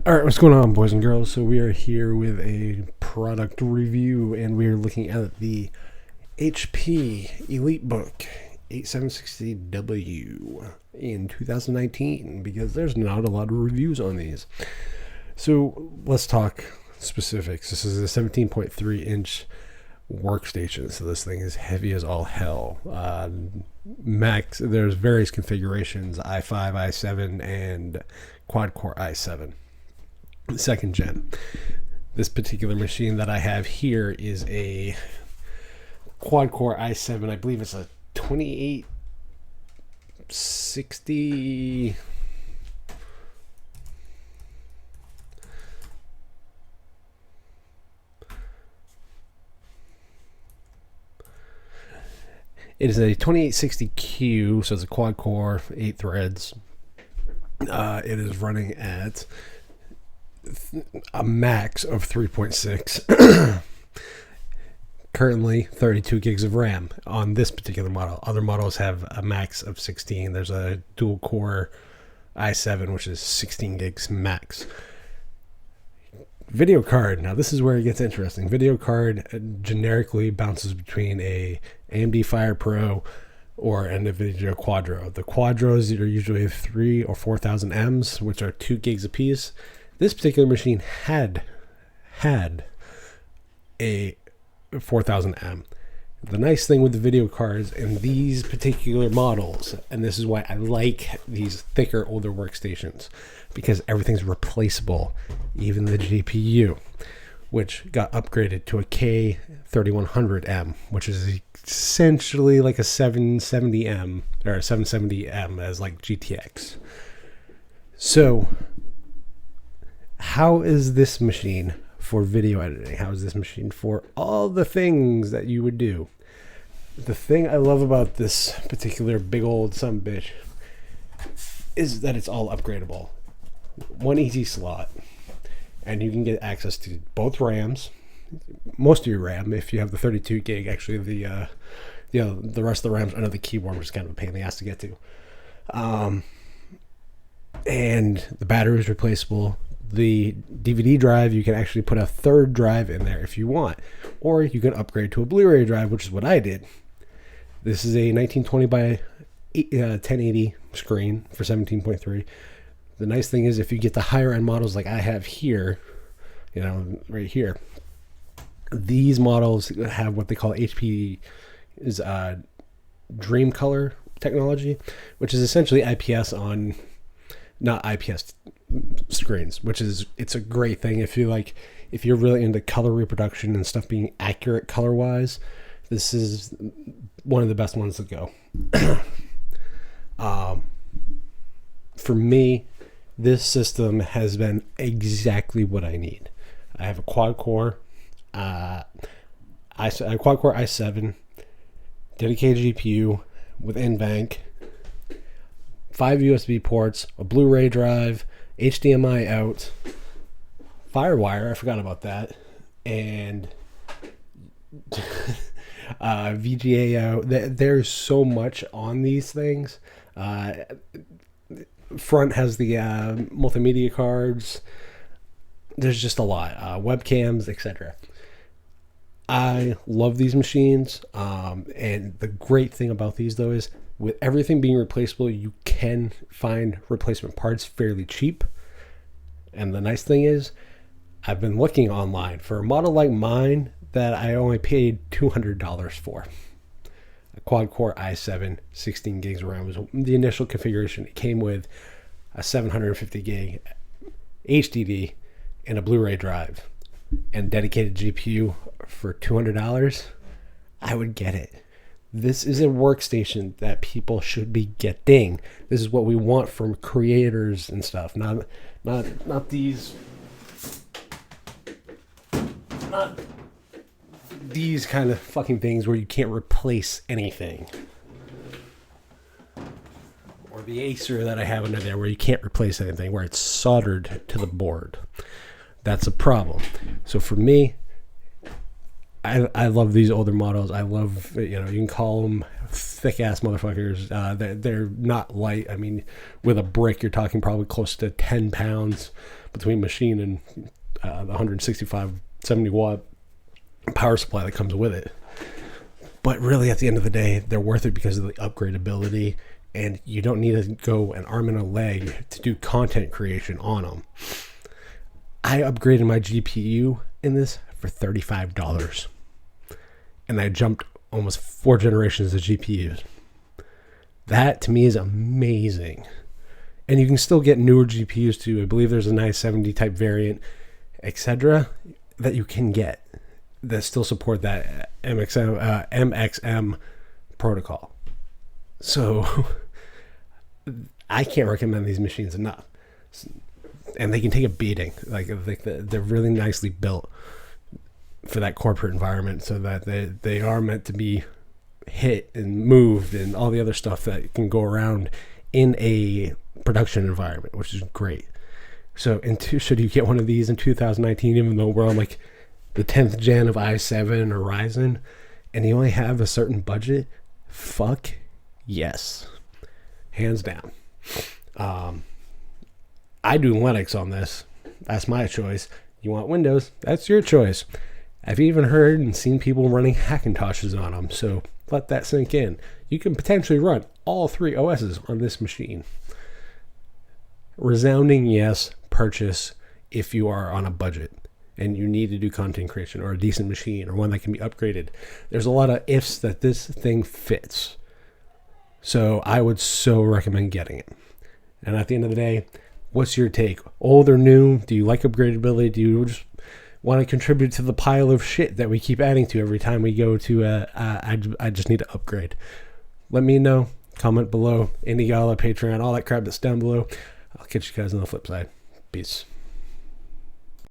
All right, what's going on, boys and girls? So we are here with a product review, and we are looking at the HP Elitebook 8760W in 2019 because there's not a lot of reviews on these. So let's talk specifics. This is a 17.3-inch workstation, so this thing is heavy as all hell. Max, there's various configurations: i5, i7, and quad-core i7. Second gen. This particular machine that I have here is a quad-core i7. I believe it's a 2860. It is a 2860Q, so it's a quad-core, 8 threads. It is running at a max of 3.6. Currently 32 gigs of RAM on this particular model. Other models have a max of 16. There's a dual core i7 which is 16 gigs max. Video card. Now this is where it gets interesting. Video card generically bounces between a AMD Fire Pro or an NVIDIA Quadro. The Quadros are usually 3,000 or 4,000 Ms, which are 2 gigs a piece. This particular machine had a 4000 M. The nice thing with the video cards in these particular models, and this is why I like these thicker, older workstations, because everything's replaceable, even the GPU, which got upgraded to a K3100M, which is essentially like a 770M or a 770M as like GTX. So how is this machine for video editing? How is this machine for all the things that you would do? The thing I love about this particular big old sumbitch is that it's all upgradable. One easy slot, and you can get access to both RAMs, most of your RAM. If you have the 32 gig, actually the rest of the RAMs under the keyboard, which is kind of a pain in the ass to get to. And the battery is replaceable. The DVD drive, you can actually put a third drive in there if you want, or you can upgrade to a Blu-ray drive, which is what I did. This is a 1920 by 1080 screen for 17.3. The nice thing is if you get the higher end models like I have here, right here, these models have what they call HP is Dream Color technology, which is essentially IPS on not IPS screens, which is, it's a great thing if you're really into color reproduction and stuff being accurate color wise. This is one of the best ones to go. For me, this system has been exactly what I need. I have a quad core i7, dedicated GPU with NVENC, 5 USB ports, a Blu-ray drive, HDMI out, Firewire, I forgot about that, and VGA out. There's so much on these things. Front has the multimedia cards. There's just a lot. Webcams, etc. I love these machines, and the great thing about these though is with everything being replaceable, you can find replacement parts fairly cheap. And the nice thing is, I've been looking online for a model like mine that I only paid $200 for. A quad-core i7, 16 gigs of RAM was the initial configuration. It came with a 750 gig HDD and a Blu-ray drive and dedicated GPU for $200. I would get it. This is a workstation that people should be getting. This is what we want from creators and stuff. Not these kind of fucking things where you can't replace anything. Or the Acer that I have under there where you can't replace anything, where it's soldered to the board. That's a problem. So for me, I love these older models. I love, you can call them thick ass motherfuckers. They're not light. I mean, with a brick, you're talking probably close to 10 pounds between machine and the 165, 70 watt power supply that comes with it. But really, at the end of the day, they're worth it because of the upgradability, and you don't need to go an arm and a leg to do content creation on them. I upgraded my GPU in this for $35. And I jumped almost 4 generations of GPUs. That to me is amazing. And you can still get newer GPUs too. I believe there's a 970 type variant, etc., that you can get that still support that MXM protocol. So I can't recommend these machines enough. And they can take a beating. Like they're really nicely built for that corporate environment, so that they are meant to be hit and moved and all the other stuff that can go around in a production environment, which is great. So should you get one of these in 2019, even though we're on like the 10th gen of i7 or Ryzen, and you only have a certain budget, fuck yes, hands down. I do Linux on this. That's my choice. You want Windows? That's your choice. I've even heard and seen people running Hackintoshes on them, so let that sink in. You can potentially run all 3 OSs on this machine. Resounding yes, purchase if you are on a budget and you need to do content creation, or a decent machine, or one that can be upgraded. There's a lot of ifs that this thing fits. So I would so recommend getting it. And at the end of the day, what's your take? Old or new? Do you like upgradability? Do you just want to contribute to the pile of shit that we keep adding to every time we go to I just need to upgrade? Let me know. Comment below. Indie Gala, Patreon, all that crap that's down below. I'll catch you guys on the flip side. Peace.